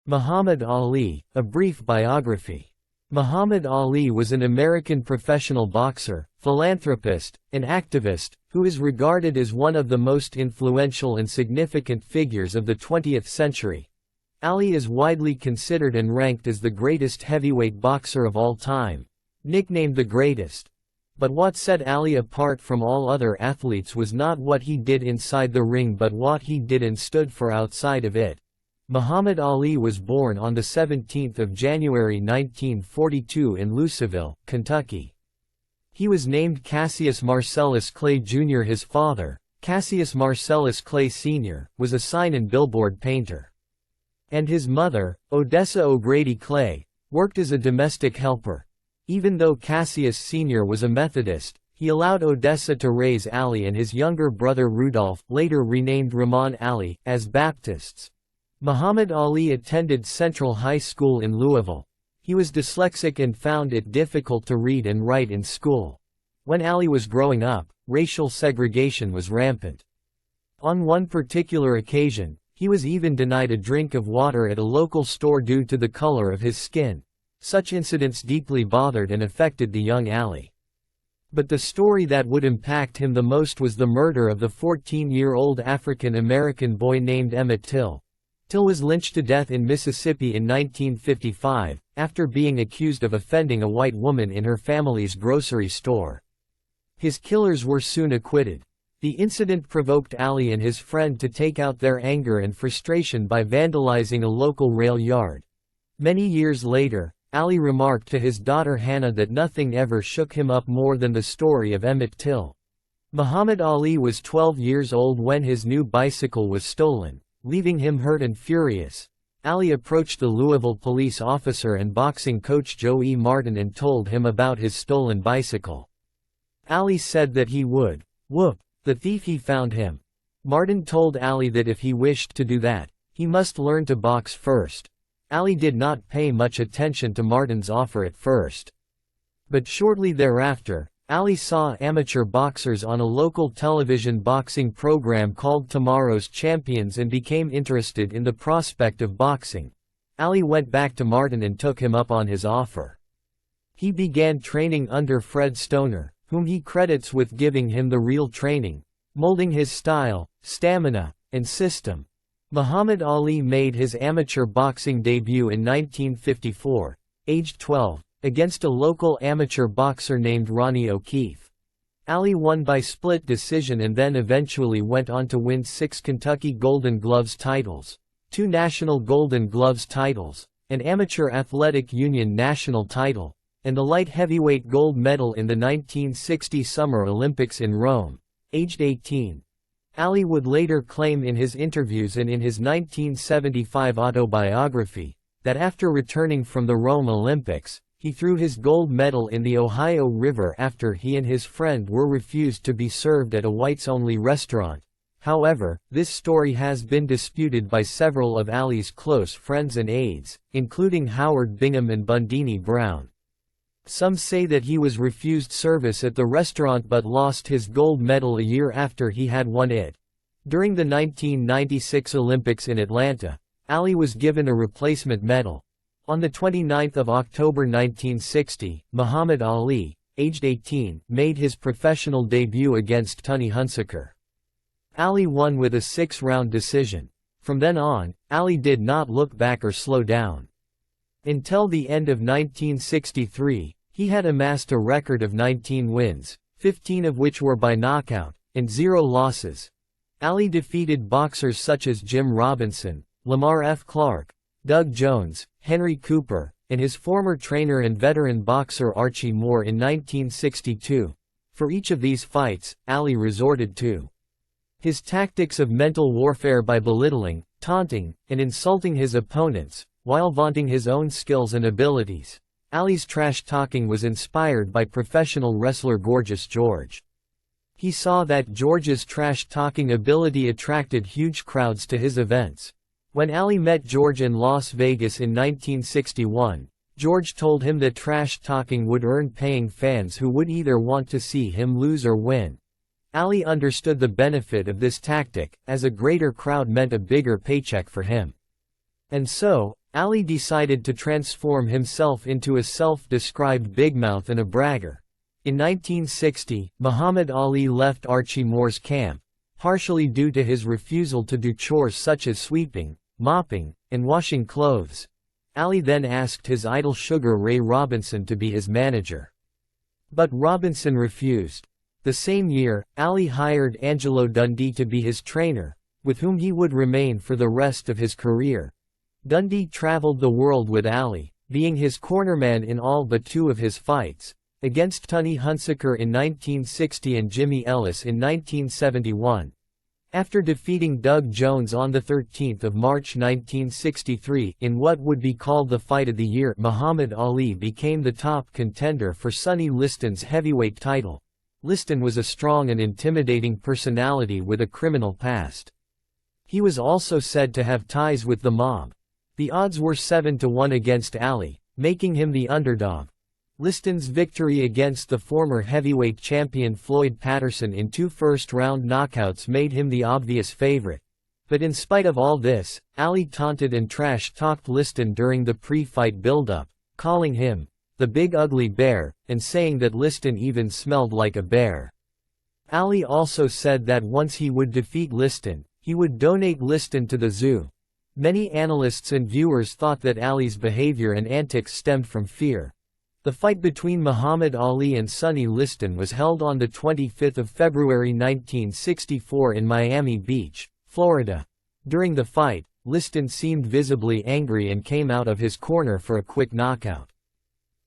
Muhammad Ali, a brief biography. Muhammad Ali was an American professional boxer, philanthropist, and activist, who is regarded as one of the most influential and significant figures of the 20th century. Ali is widely considered and ranked as the greatest heavyweight boxer of all time, nicknamed the greatest. But what set Ali apart from all other athletes was not what he did inside the ring but what he did and stood for outside of it. Muhammad Ali was born on 17 January 1942 in Louisville, Kentucky. He was named Cassius Marcellus Clay Jr. His father, Cassius Marcellus Clay Sr., was a sign and billboard painter. And his mother, Odessa O'Grady Clay, worked as a domestic helper. Even though Cassius Sr. was a Methodist, he allowed Odessa to raise Ali and his younger brother Rudolph, later renamed Rahman Ali, as Baptists. Muhammad Ali attended Central High School in Louisville. He was dyslexic and found it difficult to read and write in school. When Ali was growing up, racial segregation was rampant. On one particular occasion, he was even denied a drink of water at a local store due to the color of his skin. Such incidents deeply bothered and affected the young Ali. But the story that would impact him the most was the murder of the 14-year-old African-American boy named Emmett Till. Till was lynched to death in Mississippi in 1955, after being accused of offending a white woman in her family's grocery store. His killers were soon acquitted. The incident provoked Ali and his friend to take out their anger and frustration by vandalizing a local rail yard. Many years later, Ali remarked to his daughter Hannah that nothing ever shook him up more than the story of Emmett Till. Muhammad Ali was 12 years old when his new bicycle was stolen. Leaving him hurt and furious, Ali approached the Louisville police officer and boxing coach Joe Martin and told him about his stolen bicycle. Ali said that he would whoop the thief he found him. Martin told Ali that if he wished to do that, he must learn to box first. Ali did not pay much attention to Martin's offer at first. But shortly thereafter, Ali saw amateur boxers on a local television boxing program called Tomorrow's Champions and became interested in the prospect of boxing. Ali went back to Martin and took him up on his offer. He began training under Fred Stoner, whom he credits with giving him the real training, molding his style, stamina, and system. Muhammad Ali made his amateur boxing debut in 1954, aged 12. Against a local amateur boxer named Ronnie O'Keefe. Ali won by split decision and then eventually went on to win 6 Kentucky Golden Gloves titles, 2 National Golden Gloves titles, an Amateur Athletic Union national title, and the light heavyweight gold medal in the 1960 Summer Olympics in Rome, aged 18. Ali would later claim in his interviews and in his 1975 autobiography, that after returning from the Rome Olympics, he threw his gold medal in the Ohio River after he and his friend were refused to be served at a whites-only restaurant. However, this story has been disputed by several of Ali's close friends and aides, including Howard Bingham and Bundini Brown. Some say that he was refused service at the restaurant but lost his gold medal a year after he had won it. During the 1996 Olympics in Atlanta, Ali was given a replacement medal. On 29 October 1960, Muhammad Ali, aged 18, made his professional debut against Tony Hunsaker. Ali won with a 6-round decision. From then on, Ali did not look back or slow down. Until the end of 1963, he had amassed a record of 19 wins, 15 of which were by knockout, and 0 losses. Ali defeated boxers such as Jim Robinson, Lamar F. Clark, Doug Jones, Henry Cooper, and his former trainer and veteran boxer Archie Moore in 1962. For each of these fights, Ali resorted to his tactics of mental warfare by belittling, taunting, and insulting his opponents, while vaunting his own skills and abilities. Ali's trash-talking was inspired by professional wrestler Gorgeous George. He saw that George's trash-talking ability attracted huge crowds to his events. When Ali met George in Las Vegas in 1961, George told him that trash-talking would earn paying fans who would either want to see him lose or win. Ali understood the benefit of this tactic, as a greater crowd meant a bigger paycheck for him. And so, Ali decided to transform himself into a self-described big mouth and a bragger. In 1960, Muhammad Ali left Archie Moore's camp, partially due to his refusal to do chores such as sweeping, mopping, and washing clothes. Ali then asked his idol Sugar Ray Robinson to be his manager. But Robinson refused. The same year, Ali hired Angelo Dundee to be his trainer, with whom he would remain for the rest of his career. Dundee traveled the world with Ali, being his cornerman in all but 2 of his fights, against Tony Hunsaker in 1960 and Jimmy Ellis in 1971. After defeating Doug Jones on 13 March 1963 in what would be called the Fight of the Year, Muhammad Ali became the top contender for Sonny Liston's heavyweight title. Liston was a strong and intimidating personality with a criminal past. He was also said to have ties with the mob. The odds were 7-1 against Ali, making him the underdog. Liston's victory against the former heavyweight champion Floyd Patterson in 2 first-round knockouts made him the obvious favorite. But in spite of all this, Ali taunted and trash-talked Liston during the pre-fight build-up, calling him the Big Ugly Bear, and saying that Liston even smelled like a bear. Ali also said that once he would defeat Liston, he would donate Liston to the zoo. Many analysts and viewers thought that Ali's behavior and antics stemmed from fear. The fight between Muhammad Ali and Sonny Liston was held on 25 February 1964 in Miami Beach, Florida. During the fight, Liston seemed visibly angry and came out of his corner for a quick knockout.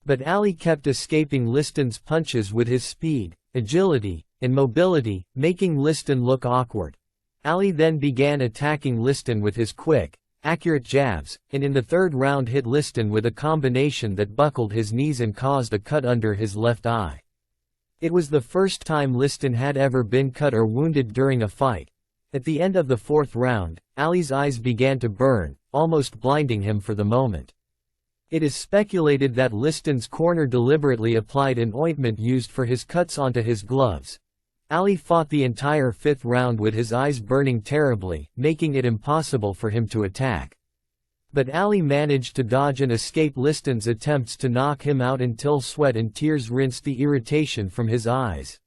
But Ali kept escaping Liston's punches with his speed, agility, and mobility, making Liston look awkward. Ali then began attacking Liston with his quick, accurate jabs, and in the 3rd round hit Liston with a combination that buckled his knees and caused a cut under his left eye. It was the first time Liston had ever been cut or wounded during a fight. At the end of the 4th round, Ali's eyes began to burn, almost blinding him for the moment. It is speculated that Liston's corner deliberately applied an ointment used for his cuts onto his gloves. Ali fought the entire 5th round with his eyes burning terribly, making it impossible for him to attack. But Ali managed to dodge and escape Liston's attempts to knock him out until sweat and tears rinsed the irritation from his eyes.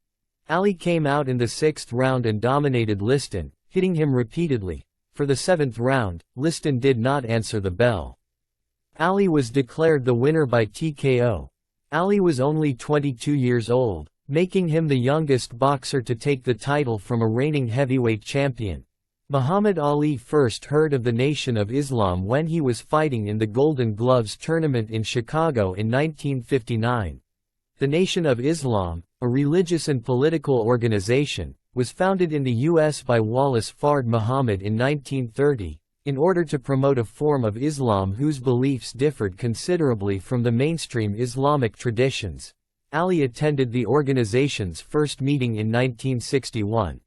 Ali came out in the 6th round and dominated Liston, hitting him repeatedly. For the 7th round, Liston did not answer the bell. Ali was declared the winner by TKO. Ali was only 22 years old, making him the youngest boxer to take the title from a reigning heavyweight champion. Muhammad Ali first heard of the Nation of Islam when he was fighting in the Golden Gloves tournament in Chicago in 1959. The Nation of Islam, a religious and political organization, was founded in the U.S. by Wallace Fard Muhammad in 1930, in order to promote a form of Islam whose beliefs differed considerably from the mainstream Islamic traditions. Ali attended the organization's first meeting in 1961.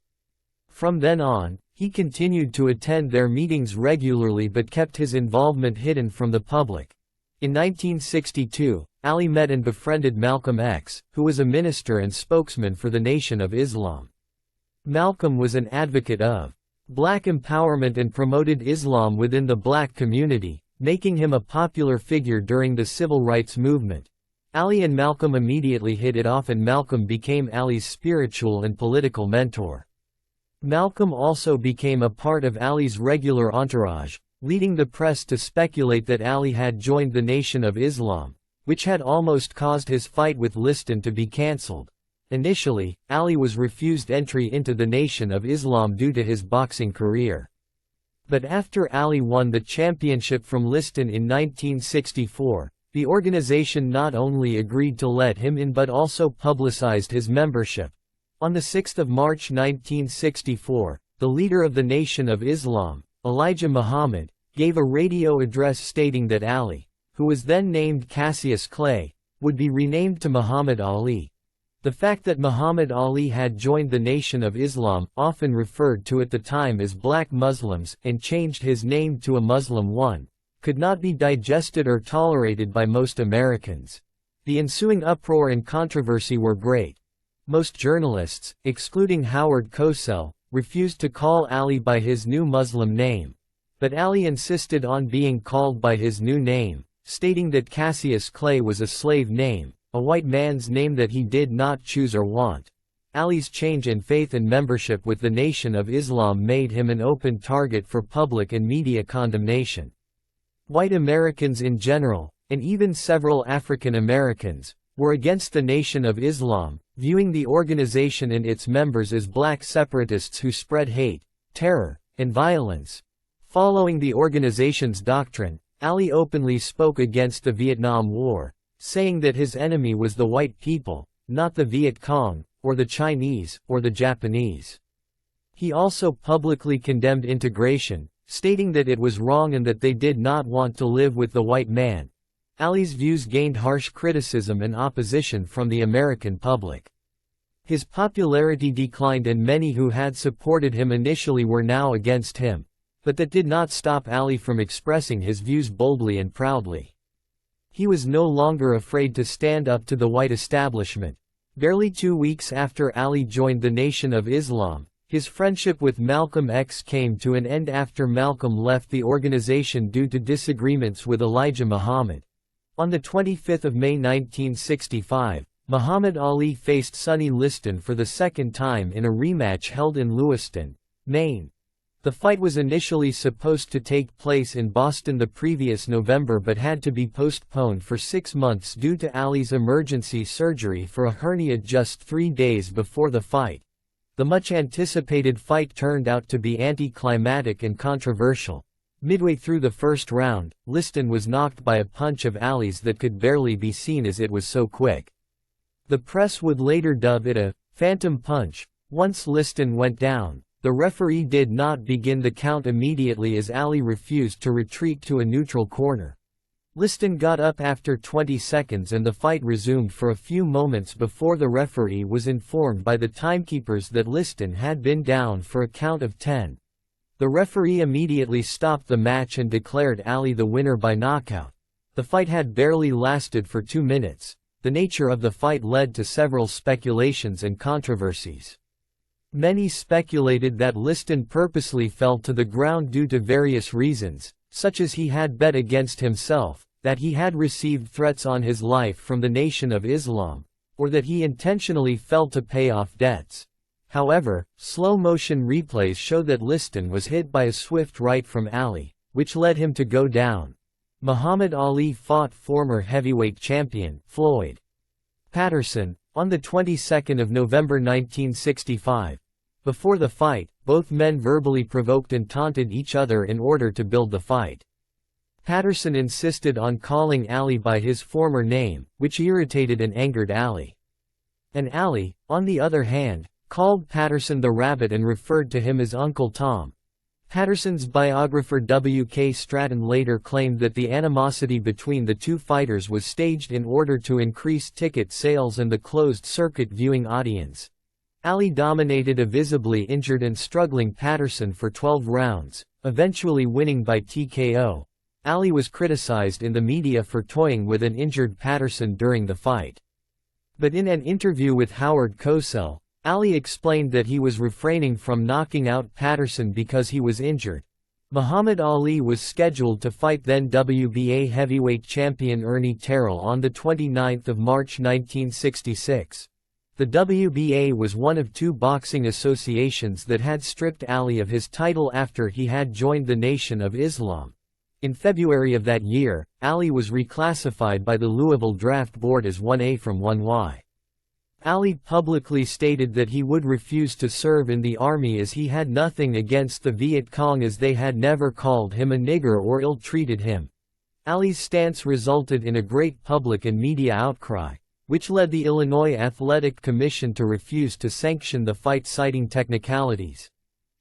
From then on, he continued to attend their meetings regularly but kept his involvement hidden from the public. In 1962, Ali met and befriended Malcolm X, who was a minister and spokesman for the Nation of Islam. Malcolm was an advocate of black empowerment and promoted Islam within the black community, making him a popular figure during the civil rights movement. Ali and Malcolm immediately hit it off and Malcolm became Ali's spiritual and political mentor. Malcolm also became a part of Ali's regular entourage, leading the press to speculate that Ali had joined the Nation of Islam, which had almost caused his fight with Liston to be cancelled. Initially, Ali was refused entry into the Nation of Islam due to his boxing career. But after Ali won the championship from Liston in 1964, the organization not only agreed to let him in but also publicized his membership. On 6 March 1964, the leader of the Nation of Islam, Elijah Muhammad, gave a radio address stating that Ali, who was then named Cassius Clay, would be renamed to Muhammad Ali. The fact that Muhammad Ali had joined the Nation of Islam, often referred to at the time as Black Muslims, and changed his name to a Muslim one, could not be digested or tolerated by most Americans. The ensuing uproar and controversy were great. Most journalists, excluding Howard Cosell, refused to call Ali by his new Muslim name. but Ali insisted on being called by his new name, stating that Cassius Clay was a slave name, a white man's name that he did not choose or want. Ali's change in faith and membership with the Nation of Islam made him an open target for public and media condemnation. White Americans in general, and even several African Americans, were against the Nation of Islam, viewing the organization and its members as black separatists who spread hate, terror, and violence. Following the organization's doctrine, Ali openly spoke against the Vietnam War, saying that his enemy was the white people, not the Viet Cong, or the Chinese, or the Japanese. He also publicly condemned integration, stating that it was wrong and that they did not want to live with the white man. Ali's views gained harsh criticism and opposition from the American public. His popularity declined and many who had supported him initially were now against him, but that did not stop Ali from expressing his views boldly and proudly. He was no longer afraid to stand up to the white establishment. Barely 2 weeks after Ali joined the Nation of Islam, his friendship with Malcolm X came to an end after Malcolm left the organization due to disagreements with Elijah Muhammad. On 25 May 1965, Muhammad Ali faced Sonny Liston for the second time in a rematch held in Lewiston, Maine. The fight was initially supposed to take place in Boston the previous November but had to be postponed for 6 months due to Ali's emergency surgery for a hernia just 3 days before the fight. The much-anticipated fight turned out to be anticlimactic and controversial. Midway through the first round, Liston was knocked by a punch of Ali's that could barely be seen as it was so quick. The press would later dub it a phantom punch. Once Liston went down, the referee did not begin the count immediately as Ali refused to retreat to a neutral corner. Liston got up after 20 seconds and the fight resumed for a few moments before the referee was informed by the timekeepers that Liston had been down for a count of 10. The referee immediately stopped the match and declared Ali the winner by knockout. The fight had barely lasted for 2 minutes. The nature of the fight led to several speculations and controversies. Many speculated that Liston purposely fell to the ground due to various reasons, such as he had bet against himself, that he had received threats on his life from the Nation of Islam, or that he intentionally fell to pay off debts. However, slow-motion replays show that Liston was hit by a swift right from Ali, which led him to go down. Muhammad Ali fought former heavyweight champion, Floyd Patterson, on the 22nd of November 1965. Before the fight, both men verbally provoked and taunted each other in order to build the fight. Patterson insisted on calling Ali by his former name, which irritated and angered Ali. And Ali, on the other hand, called Patterson the Rabbit and referred to him as Uncle Tom. Patterson's biographer W. K. Stratton later claimed that the animosity between the two fighters was staged in order to increase ticket sales and the closed-circuit viewing audience. Ali dominated a visibly injured and struggling Patterson for 12 rounds, eventually winning by TKO. Ali was criticized in the media for toying with an injured Patterson during the fight. But in an interview with Howard Cosell, Ali explained that he was refraining from knocking out Patterson because he was injured. Muhammad Ali was scheduled to fight then WBA heavyweight champion Ernie Terrell on 29 March 1966. The WBA was one of 2 boxing associations that had stripped Ali of his title after he had joined the Nation of Islam. In February of that year, Ali was reclassified by the Louisville Draft Board as 1A from 1Y. Ali publicly stated that he would refuse to serve in the army as he had nothing against the Viet Cong as they had never called him a nigger or ill-treated him. Ali's stance resulted in a great public and media outcry, which led the Illinois Athletic Commission to refuse to sanction the fight citing technicalities.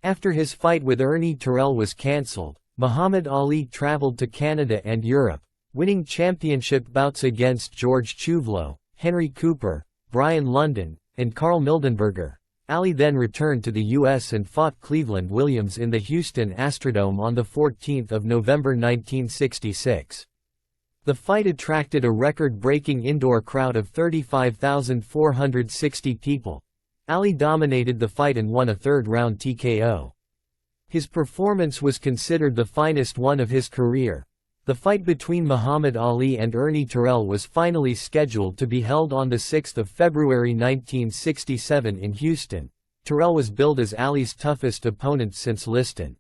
After his fight with Ernie Terrell was cancelled, Muhammad Ali traveled to Canada and Europe, winning championship bouts against George Chuvlo, Henry Cooper, Brian London, and Carl Mildenberger. Ali then returned to the U.S. and fought Cleveland Williams in the Houston Astrodome on 14 November 1966. The fight attracted a record-breaking indoor crowd of 35,460 people. Ali dominated the fight and won a third-round TKO. His performance was considered the finest one of his career. The fight between Muhammad Ali and Ernie Terrell was finally scheduled to be held on 6 February 1967 in Houston. Terrell was billed as Ali's toughest opponent since Liston.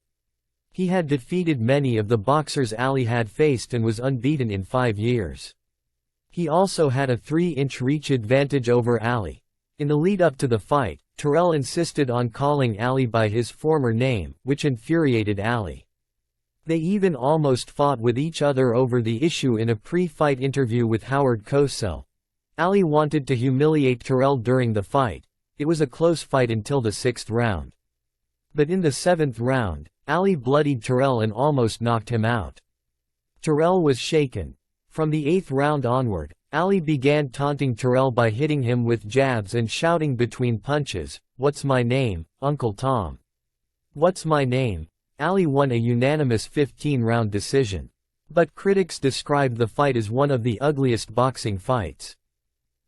He had defeated many of the boxers Ali had faced and was unbeaten in 5 years. He also had a 3-inch reach advantage over Ali. In the lead-up to the fight, Terrell insisted on calling Ali by his former name, which infuriated Ali. They even almost fought with each other over the issue in a pre-fight interview with Howard Cosell. Ali wanted to humiliate Terrell during the fight. It was a close fight until the 6th round. But in the 7th round, Ali bloodied Terrell and almost knocked him out. Terrell was shaken. From the 8th round onward, Ali began taunting Terrell by hitting him with jabs and shouting between punches, "What's my name, Uncle Tom? What's my name?" Ali won a unanimous 15-round decision. But critics described the fight as one of the ugliest boxing fights.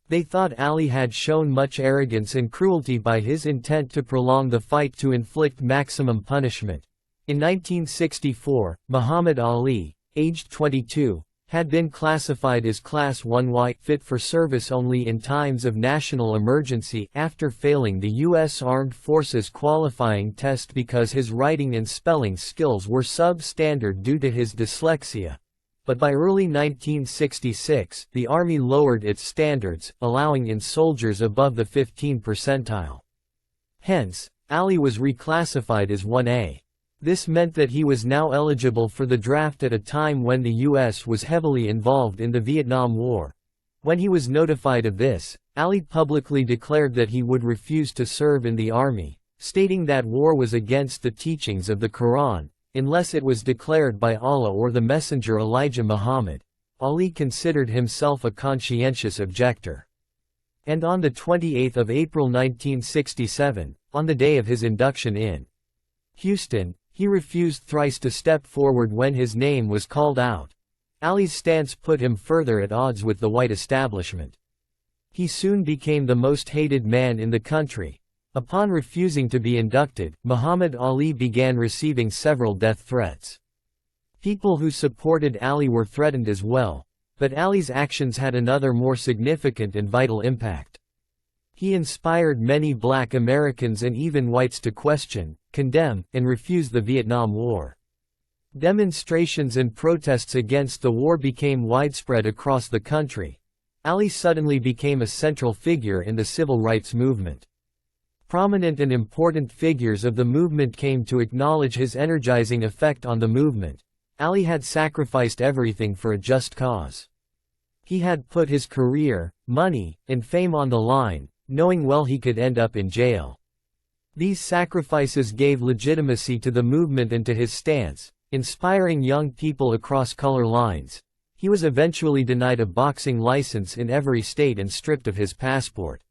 They thought Ali had shown much arrogance and cruelty by his intent to prolong the fight to inflict maximum punishment. In 1964, Muhammad Ali, aged 22, had been classified as Class 1 white fit for service only in times of national emergency after failing the U.S. Armed Forces qualifying test because his writing and spelling skills were substandard due to his dyslexia. But by early 1966, the Army lowered its standards, allowing in soldiers above the 15th percentile. Hence, Ali was reclassified as 1A. This meant that he was now eligible for the draft at a time when the U.S. was heavily involved in the Vietnam War. When he was notified of this, Ali publicly declared that he would refuse to serve in the army, stating that war was against the teachings of the Quran, unless it was declared by Allah or the Messenger Elijah Muhammad. Ali considered himself a conscientious objector. And on the 28th of April 1967, on the day of his induction in Houston, he refused thrice to step forward when his name was called out. Ali's stance put him further at odds with the white establishment. He soon became the most hated man in the country. Upon refusing to be inducted, Muhammad Ali began receiving several death threats. People who supported Ali were threatened as well, but Ali's actions had another more significant and vital impact. He inspired many Black Americans and even whites to question, condemn, and refuse the Vietnam War. Demonstrations and protests against the war became widespread across the country. Ali suddenly became a central figure in the civil rights movement. Prominent and important figures of the movement came to acknowledge his energizing effect on the movement. Ali had sacrificed everything for a just cause. He had put his career, money, and fame on the line, knowing well he could end up in jail. These sacrifices gave legitimacy to the movement and to his stance, inspiring young people across color lines. He was eventually denied a boxing license in every state and stripped of his passport.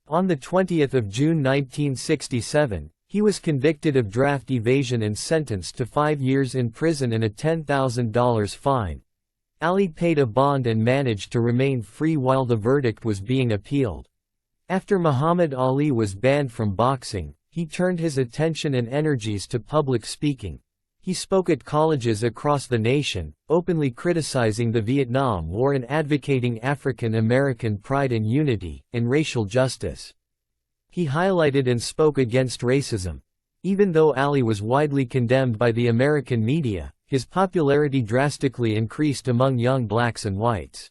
On the 20th of June 1967, he was convicted of draft evasion and sentenced to 5 years in prison and a $10,000 fine. Ali paid a bond and managed to remain free while the verdict was being appealed. After Muhammad Ali was banned from boxing, he turned his attention and energies to public speaking. He spoke at colleges across the nation, openly criticizing the Vietnam War and advocating African American pride and unity, and racial justice. He highlighted and spoke against racism. Even though Ali was widely condemned by the American media, his popularity drastically increased among young blacks and whites.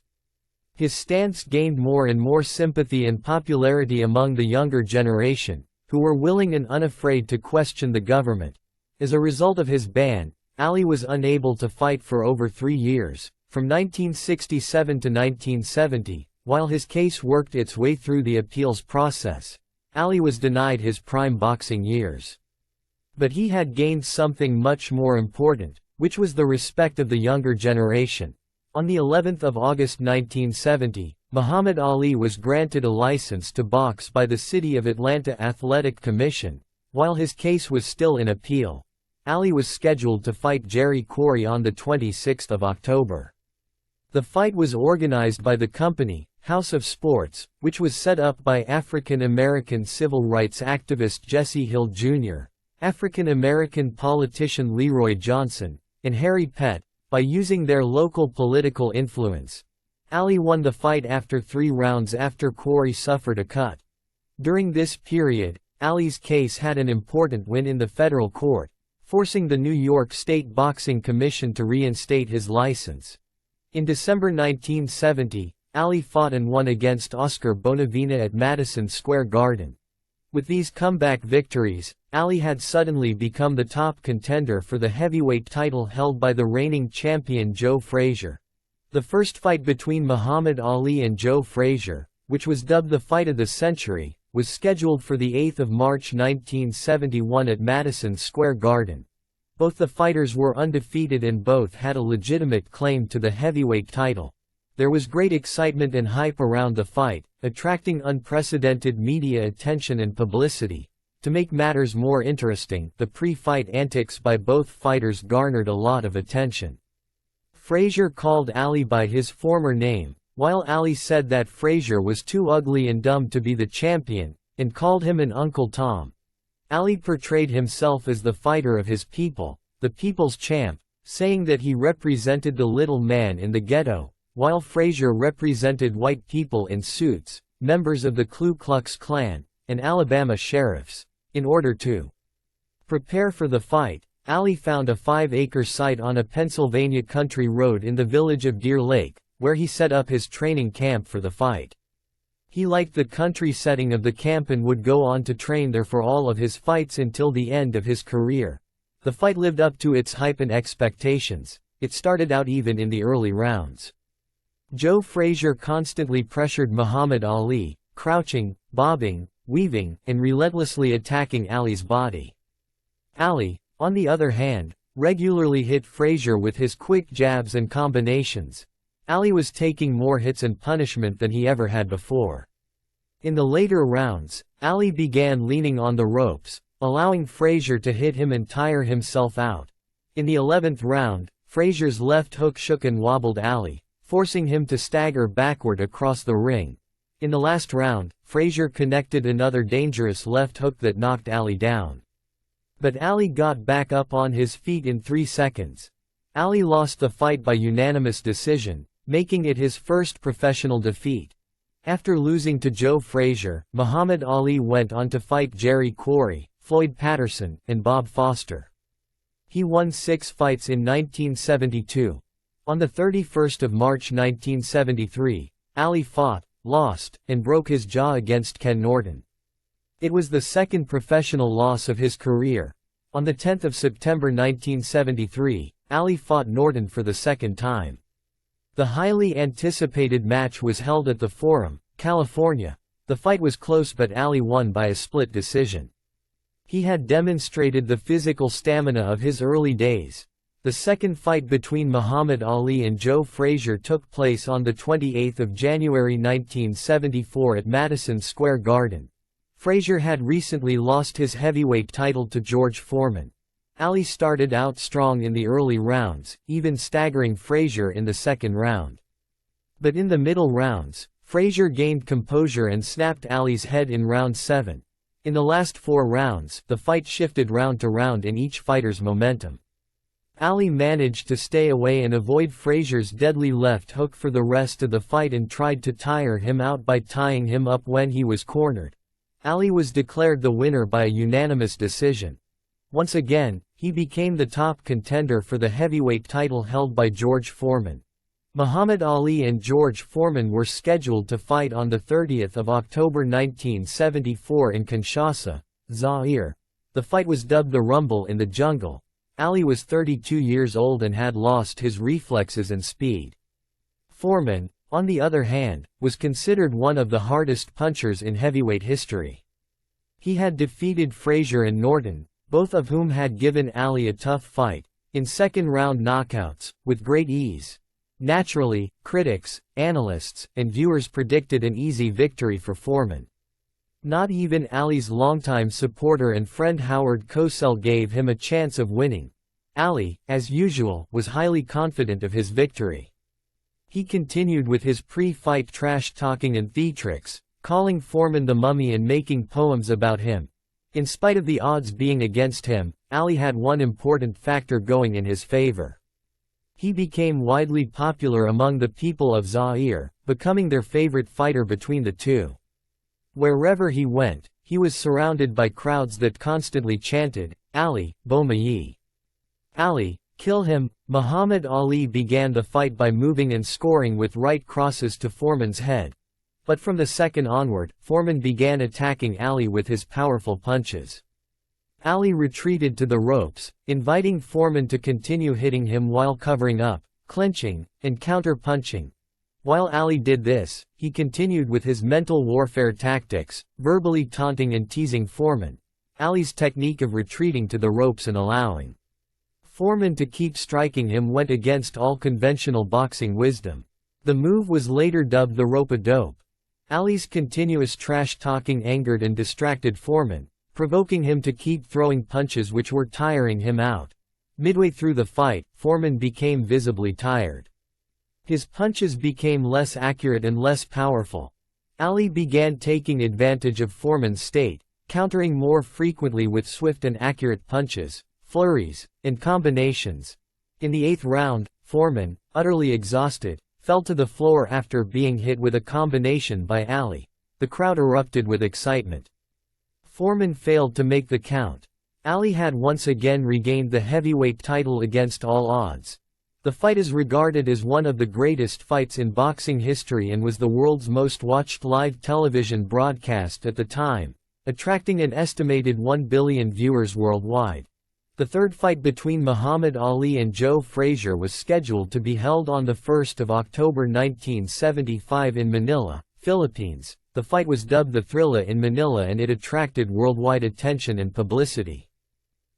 His stance gained more and more sympathy and popularity among the younger generation, who were willing and unafraid to question the government. As a result of his ban, Ali was unable to fight for over 3 years, from 1967 to 1970, while his case worked its way through the appeals process. Ali was denied his prime boxing years. But he had gained something much more important, which was the respect of the younger generation. On the 11th of August 1970, Muhammad Ali was granted a license to box by the City of Atlanta Athletic Commission. While his case was still in appeal, Ali was scheduled to fight Jerry Quarry on the 26th of October. The fight was organized by the company, House of Sports, which was set up by African American civil rights activist Jesse Hill Jr. African-American politician Leroy Johnson, and Harry Pett, by using their local political influence. Ali won the fight after 3 rounds after Quarry suffered a cut. During this period, Ali's case had an important win in the federal court, forcing the New York State Boxing Commission to reinstate his license. In December 1970, Ali fought and won against Oscar Bonavena at Madison Square Garden. With these comeback victories, Ali had suddenly become the top contender for the heavyweight title held by the reigning champion Joe Frazier. The first fight between Muhammad Ali and Joe Frazier, which was dubbed the Fight of the Century, was scheduled for the 8th of March 1971 at Madison Square Garden. Both the fighters were undefeated and both had a legitimate claim to the heavyweight title. There was great excitement and hype around the fight, attracting unprecedented media attention and publicity. To make matters more interesting, the pre-fight antics by both fighters garnered a lot of attention. Frazier called Ali by his former name, while Ali said that Frazier was too ugly and dumb to be the champion, and called him an Uncle Tom. Ali portrayed himself as the fighter of his people, the people's champ, saying that he represented the little man in the ghetto, while Frazier represented white people in suits, members of the Ku Klux Klan, and Alabama sheriffs. In order to prepare for the fight, Ali found a 5-acre site on a Pennsylvania country road in the village of Deer Lake, where he set up his training camp for the fight. He liked the country setting of the camp and would go on to train there for all of his fights until the end of his career. The fight lived up to its hype and expectations. It started out even in the early rounds. Joe Frazier constantly pressured Muhammad Ali, crouching, bobbing, weaving, and relentlessly attacking Ali's body. Ali, on the other hand, regularly hit Frazier with his quick jabs and combinations. Ali was taking more hits and punishment than he ever had before. In the later rounds, Ali began leaning on the ropes, allowing Frazier to hit him and tire himself out. In the 11th round, Frazier's left hook shook and wobbled Ali, forcing him to stagger backward across the ring. In the last round, Frazier connected another dangerous left hook that knocked Ali down. But Ali got back up on his feet in 3 seconds. Ali lost the fight by unanimous decision, making it his first professional defeat. After losing to Joe Frazier, Muhammad Ali went on to fight Jerry Quarry, Floyd Patterson, and Bob Foster. He won 6 fights in 1972. On the 31st of March 1973, Ali fought, lost, and broke his jaw against Ken Norton. It was the second professional loss of his career. On the 10th of September 1973, Ali fought Norton for the second time. The highly anticipated match was held at the Forum, California. The fight was close but Ali won by a split decision. He had demonstrated the physical stamina of his early days. The second fight between Muhammad Ali and Joe Frazier took place on the 28th of January 1974 at Madison Square Garden. Frazier had recently lost his heavyweight title to George Foreman. Ali started out strong in the early rounds, even staggering Frazier in the second round. But in the middle rounds, Frazier gained composure and snapped Ali's head in round 7. In the last 4 rounds, the fight shifted round to round in each fighter's momentum. Ali managed to stay away and avoid Frazier's deadly left hook for the rest of the fight and tried to tire him out by tying him up when he was cornered. Ali was declared the winner by a unanimous decision. Once again, he became the top contender for the heavyweight title held by George Foreman. Muhammad Ali and George Foreman were scheduled to fight on the 30th of October 1974 in Kinshasa, Zaire. The fight was dubbed the Rumble in the Jungle. Ali was 32 years old and had lost his reflexes and speed. Foreman, on the other hand, was considered one of the hardest punchers in heavyweight history. He had defeated Frazier and Norton, both of whom had given Ali a tough fight, in second-round knockouts, with great ease. Naturally, critics, analysts, and viewers predicted an easy victory for Foreman. Not even Ali's longtime supporter and friend Howard Cosell gave him a chance of winning. Ali, as usual, was highly confident of his victory. He continued with his pre-fight trash-talking and theatrics, calling Foreman the mummy and making poems about him. In spite of the odds being against him, Ali had one important factor going in his favor. He became widely popular among the people of Zaire, becoming their favorite fighter between the two. Wherever he went, he was surrounded by crowds that constantly chanted, "Ali, Bomayi. Ali, kill him." Muhammad Ali began the fight by moving and scoring with right crosses to Foreman's head. But from the second onward, Foreman began attacking Ali with his powerful punches. Ali retreated to the ropes, inviting Foreman to continue hitting him while covering up, clinching, and counter-punching. While Ali did this, he continued with his mental warfare tactics, verbally taunting and teasing Foreman. Ali's technique of retreating to the ropes and allowing Foreman to keep striking him went against all conventional boxing wisdom. The move was later dubbed the rope-a-dope. Ali's continuous trash-talking angered and distracted Foreman, provoking him to keep throwing punches which were tiring him out. Midway through the fight, Foreman became visibly tired. His punches became less accurate and less powerful. Ali began taking advantage of Foreman's state, countering more frequently with swift and accurate punches, flurries, and combinations. In the 8th round, Foreman, utterly exhausted, fell to the floor after being hit with a combination by Ali. The crowd erupted with excitement. Foreman failed to make the count. Ali had once again regained the heavyweight title against all odds. The fight is regarded as one of the greatest fights in boxing history and was the world's most watched live television broadcast at the time, attracting an estimated 1 billion viewers worldwide. The third fight between Muhammad Ali and Joe Frazier was scheduled to be held on 1 October 1975 in Manila, Philippines. The fight was dubbed the Thrilla in Manila and it attracted worldwide attention and publicity.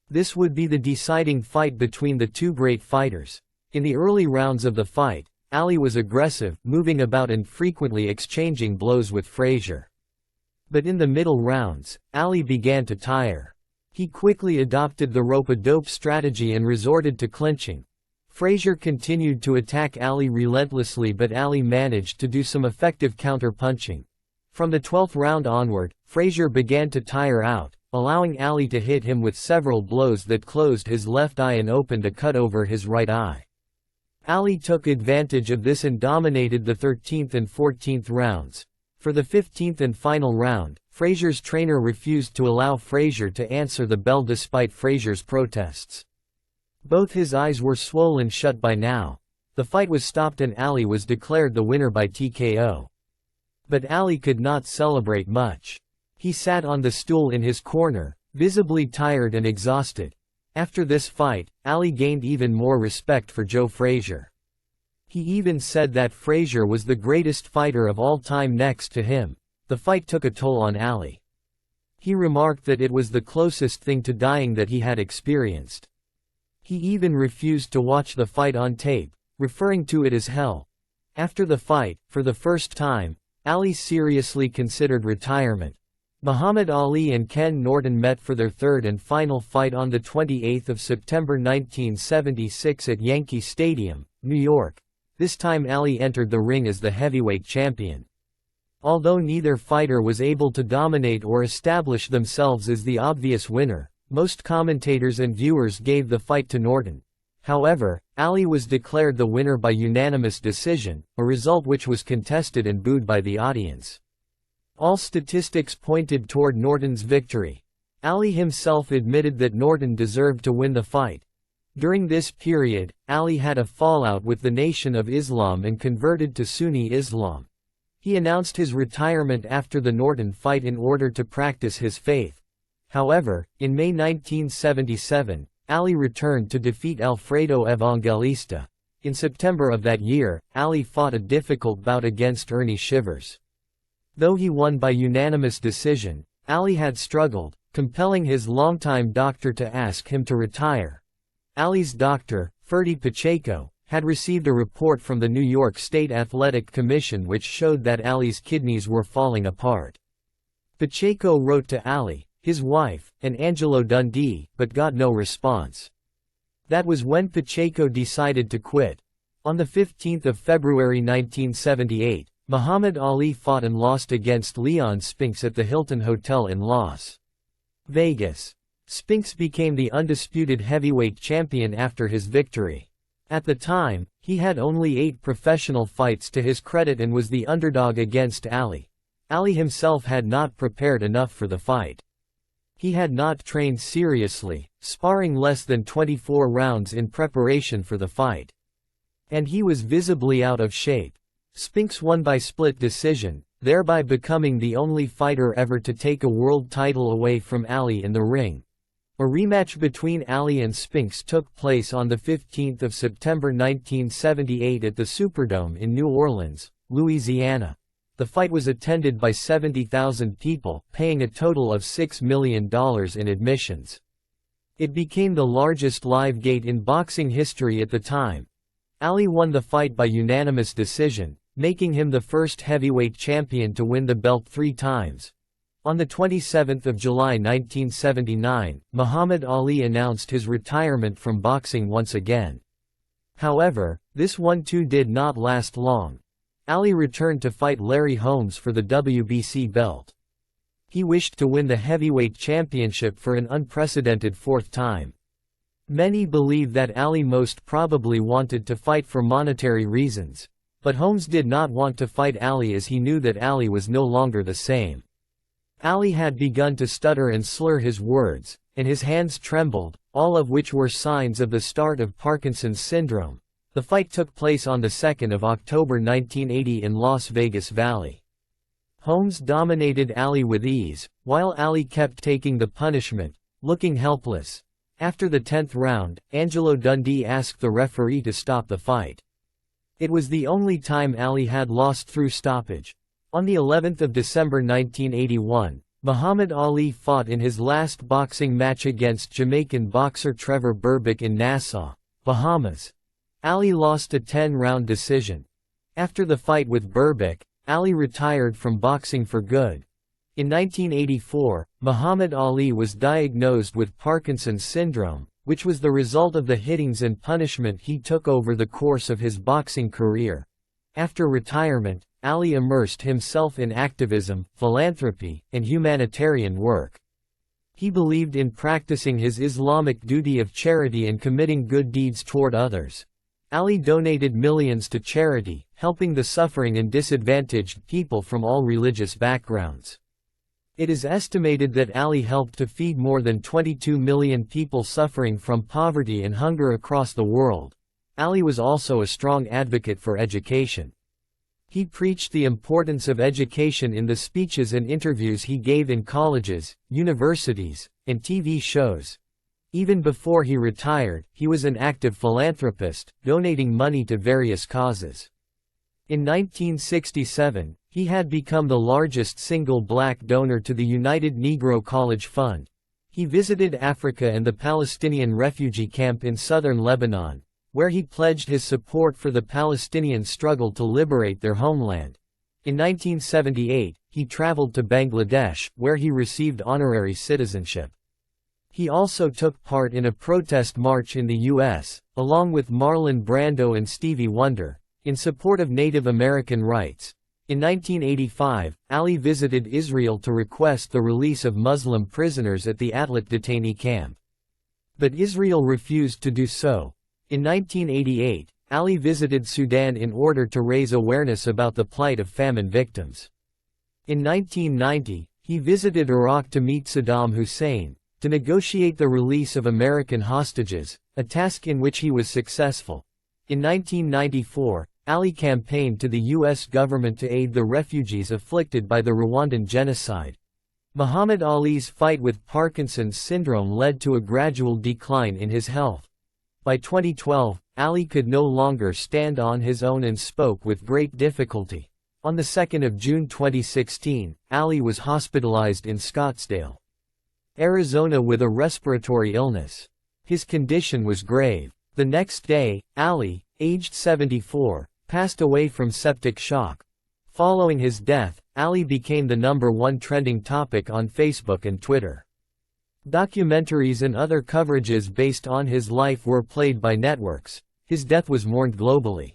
This would be the deciding fight between the two great fighters. In the early rounds of the fight, Ali was aggressive, moving about and frequently exchanging blows with Frazier. But in the middle rounds, Ali began to tire. He quickly adopted the rope-a-dope strategy and resorted to clinching. Frazier continued to attack Ali relentlessly but Ali managed to do some effective counter-punching. From the 12th round onward, Frazier began to tire out, allowing Ali to hit him with several blows that closed his left eye and opened a cut over his right eye. Ali took advantage of this and dominated the 13th and 14th rounds. For the 15th and final round, Frazier's trainer refused to allow Frazier to answer the bell despite Frazier's protests. Both his eyes were swollen shut by now. The fight was stopped and Ali was declared the winner by TKO. But Ali could not celebrate much. He sat on the stool in his corner, visibly tired and exhausted. After this fight, Ali gained even more respect for Joe Frazier. He even said that Frazier was the greatest fighter of all time next to him. The fight took a toll on Ali. He remarked that it was the closest thing to dying that he had experienced. He even refused to watch the fight on tape, referring to it as hell. After the fight, for the first time, Ali seriously considered retirement. Muhammad Ali and Ken Norton met for their third and final fight on the 28th of September 1976 at Yankee Stadium, New York. This time Ali entered the ring as the heavyweight champion. Although neither fighter was able to dominate or establish themselves as the obvious winner, most commentators and viewers gave the fight to Norton. However, Ali was declared the winner by unanimous decision, a result which was contested and booed by the audience. All statistics pointed toward Norton's victory. Ali himself admitted that Norton deserved to win the fight. During this period, Ali had a fallout with the Nation of Islam and converted to Sunni Islam. He announced his retirement after the Norton fight in order to practice his faith. However, in May 1977, Ali returned to defeat Alfredo Evangelista. In September of that year, Ali fought a difficult bout against Ernie Shivers. Though he won by unanimous decision, Ali had struggled, compelling his longtime doctor to ask him to retire. Ali's doctor, Ferdy Pacheco, had received a report from the New York State Athletic Commission which showed that Ali's kidneys were falling apart. Pacheco wrote to Ali, his wife, and Angelo Dundee, but got no response. That was when Pacheco decided to quit. On the 15th of February 1978, Muhammad Ali fought and lost against Leon Spinks at the Hilton Hotel in Los Vegas. Spinks became the undisputed heavyweight champion after his victory. At the time, he had only 8 professional fights to his credit and was the underdog against Ali. Ali himself had not prepared enough for the fight. He had not trained seriously, sparring less than 24 rounds in preparation for the fight. And he was visibly out of shape. Spinks won by split decision, thereby becoming the only fighter ever to take a world title away from Ali in the ring. A rematch between Ali and Spinks took place on 15 September 1978 at the Superdome in New Orleans, Louisiana. The fight was attended by 70,000 people, paying a total of $6 million in admissions. It became the largest live gate in boxing history at the time. Ali won the fight by unanimous decision, making him the first heavyweight champion to win the belt 3 times. On 27 July 1979, Muhammad Ali announced his retirement from boxing once again. However, this 1-2 did not last long. Ali returned to fight Larry Holmes for the WBC belt. He wished to win the heavyweight championship for an unprecedented 4th time. Many believe that Ali most probably wanted to fight for monetary reasons. But Holmes did not want to fight Ali as he knew that Ali was no longer the same. Ali had begun to stutter and slur his words, and his hands trembled, all of which were signs of the start of Parkinson's syndrome. The fight took place on 2 October 1980 in Las Vegas Valley. Holmes dominated Ali with ease, while Ali kept taking the punishment, looking helpless. After the 10th round, Angelo Dundee asked the referee to stop the fight. It was the only time Ali had lost through stoppage. On the 11th of December 1981, Muhammad Ali fought in his last boxing match against Jamaican boxer Trevor Berbick in Nassau, Bahamas. Ali lost a 10-round decision. After the fight with Berbick, Ali retired from boxing for good. In 1984, Muhammad Ali was diagnosed with Parkinson's syndrome, which was the result of the hittings and punishment he took over the course of his boxing career. After retirement, Ali immersed himself in activism, philanthropy, and humanitarian work. He believed in practicing his Islamic duty of charity and committing good deeds toward others. Ali donated millions to charity, helping the suffering and disadvantaged people from all religious backgrounds. It is estimated that Ali helped to feed more than 22 million people suffering from poverty and hunger across the world. Ali was also a strong advocate for education. He preached the importance of education in the speeches and interviews he gave in colleges, universities, and TV shows. Even before he retired, he was an active philanthropist, donating money to various causes. In 1967, he had become the largest single black donor to the United Negro College Fund. He visited Africa and the Palestinian refugee camp in southern Lebanon, where he pledged his support for the Palestinian struggle to liberate their homeland. In 1978, he traveled to Bangladesh, where he received honorary citizenship. He also took part in a protest march in the U.S., along with Marlon Brando and Stevie Wonder, in support of Native American rights. In 1985, Ali visited Israel to request the release of Muslim prisoners at the Atlat detainee camp. But Israel refused to do so. In 1988, Ali visited Sudan in order to raise awareness about the plight of famine victims. In 1990, he visited Iraq to meet Saddam Hussein, to negotiate the release of American hostages, a task in which he was successful. In 1994, Ali campaigned to the U.S. government to aid the refugees afflicted by the Rwandan genocide. Muhammad Ali's fight with Parkinson's syndrome led to a gradual decline in his health. By 2012, Ali could no longer stand on his own and spoke with great difficulty. On the 2nd of June 2016, Ali was hospitalized in Scottsdale, Arizona with a respiratory illness. His condition was grave. The next day, Ali, aged 74, passed away from septic shock. Following his death, Ali became the #1 trending topic on Facebook and Twitter. Documentaries and other coverages based on his life were played by networks. His death was mourned globally.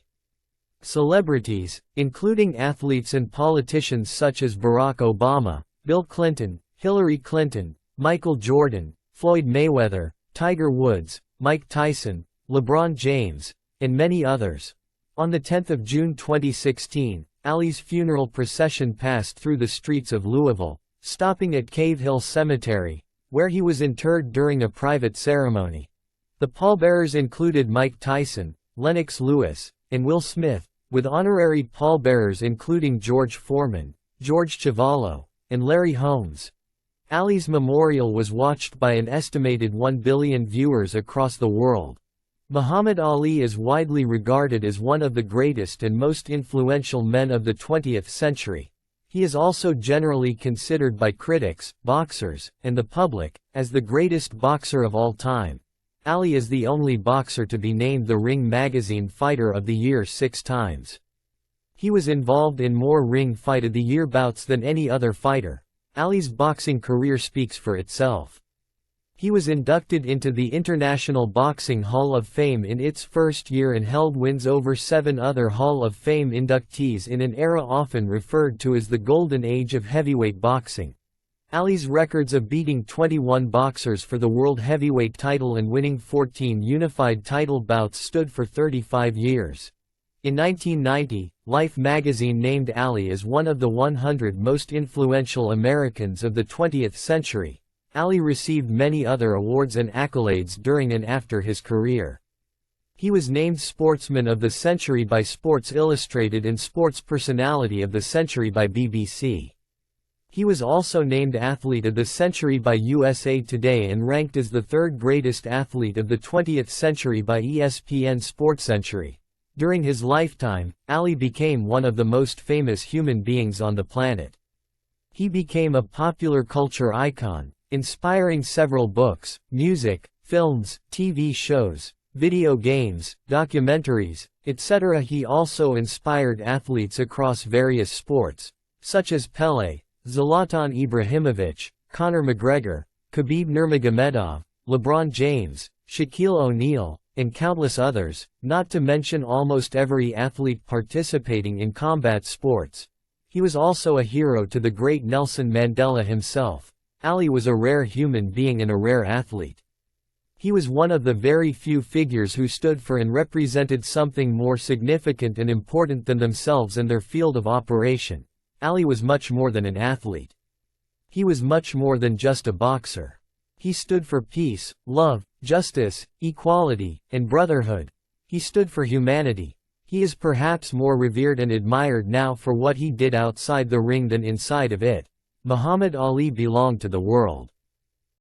Celebrities, including athletes and politicians such as Barack Obama, Bill Clinton, Hillary Clinton, Michael Jordan, Floyd Mayweather, Tiger Woods, Mike Tyson, LeBron James, and many others. On the 10th of June 2016, Ali's funeral procession passed through the streets of Louisville, stopping at Cave Hill Cemetery, where he was interred during a private ceremony. The pallbearers included Mike Tyson, Lennox Lewis, and Will Smith, with honorary pallbearers including George Foreman, George Chuvalo, and Larry Holmes. Ali's memorial was watched by an estimated 1 billion viewers across the world. Muhammad Ali is widely regarded as one of the greatest and most influential men of the 20th century. He is also generally considered by critics, boxers, and the public, as the greatest boxer of all time. Ali is the only boxer to be named the Ring Magazine Fighter of the Year 6 times. He was involved in more Ring Fight of the Year bouts than any other fighter. Ali's boxing career speaks for itself. He was inducted into the International Boxing Hall of Fame in its first year and held wins over 7 other Hall of Fame inductees in an era often referred to as the Golden Age of heavyweight boxing. Ali's records of beating 21 boxers for the World Heavyweight title and winning 14 unified title bouts stood for 35 years. In 1990, Life magazine named Ali as one of the 100 most influential Americans of the 20th century. Ali received many other awards and accolades during and after his career. He was named Sportsman of the Century by Sports Illustrated and Sports Personality of the Century by BBC. He was also named Athlete of the Century by USA Today and ranked as the 3rd greatest athlete of the 20th century by ESPN SportsCentury. During his lifetime, Ali became one of the most famous human beings on the planet. He became a popular culture icon, inspiring several books, music, films, TV shows, video games, documentaries, etc. He also inspired athletes across various sports, such as Pelé, Zlatan Ibrahimovic, Conor McGregor, Khabib Nurmagomedov, LeBron James, Shaquille O'Neal, and countless others, not to mention almost every athlete participating in combat sports. He was also a hero to the great Nelson Mandela himself. Ali was a rare human being and a rare athlete. He was one of the very few figures who stood for and represented something more significant and important than themselves and their field of operation. Ali was much more than an athlete. He was much more than just a boxer. He stood for peace, love, justice, equality, and brotherhood. He stood for humanity. He is perhaps more revered and admired now for what he did outside the ring than inside of it. Muhammad Ali belonged to the world.